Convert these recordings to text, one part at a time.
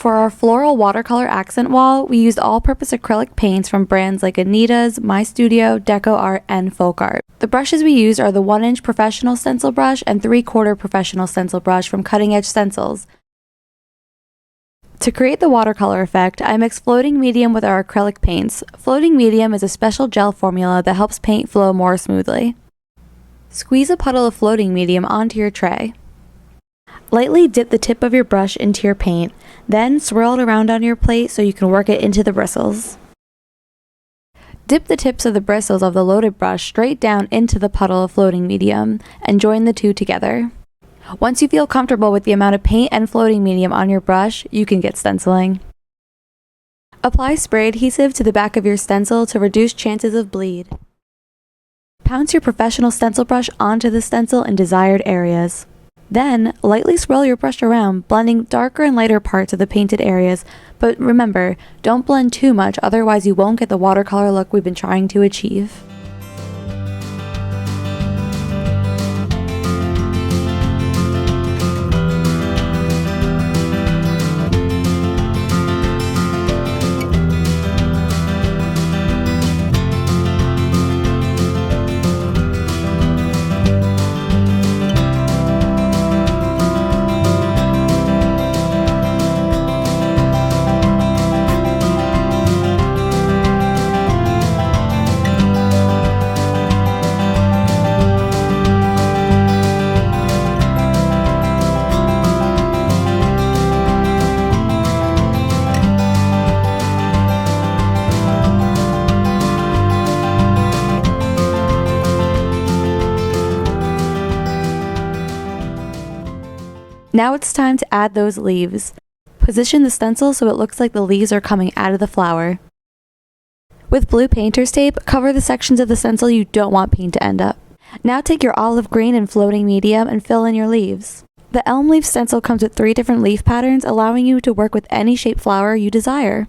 For our floral watercolor accent wall, we used all-purpose acrylic paints from brands like Anita's, My Studio, DecoArt, and Folkart. The brushes we used are the 1-inch professional stencil brush and 3/4 professional stencil brush from Edge Stencils. To create the watercolor effect, I mixed floating medium with our acrylic paints. Floating medium is a special gel formula that helps paint flow more smoothly. Squeeze a puddle of floating medium onto your tray. Lightly dip the tip of your brush into your paint, then swirl it around on your plate so you can work it into the bristles. Dip the tips of the bristles of the loaded brush straight down into the puddle of floating medium and join the two together. Once you feel comfortable with the amount of paint and floating medium on your brush, you can get stenciling. Apply spray adhesive to the back of your stencil to reduce chances of bleed. Pounce your professional stencil brush onto the stencil in desired areas. Then, lightly swirl your brush around, blending darker and lighter parts of the painted areas, but remember, don't blend too much, otherwise you won't get the watercolor look we've been trying to achieve. Now it's time to add those leaves. Position the stencil so it looks like the leaves are coming out of the flower. With blue painter's tape, cover the sections of the stencil you don't want paint to end up. Now take your olive green and floating medium and fill in your leaves. The elm leaf stencil comes with 3 different leaf patterns, allowing you to work with any shaped flower you desire.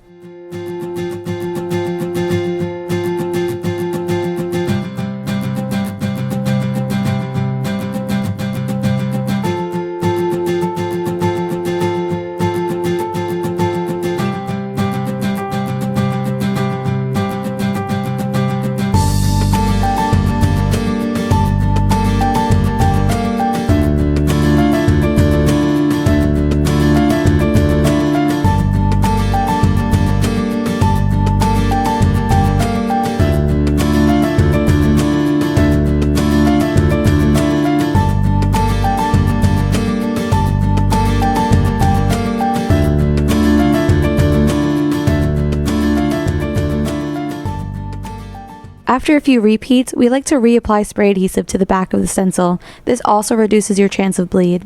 After a few repeats, we like to reapply spray adhesive to the back of the stencil. This also reduces your chance of bleed.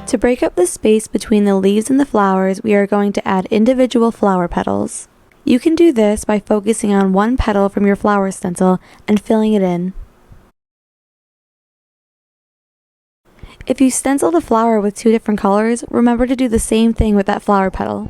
To break up the space between the leaves and the flowers, we are going to add individual flower petals. You can do this by focusing on one petal from your flower stencil and filling it in. If you stencil the flower with 2 different colors, remember to do the same thing with that flower petal.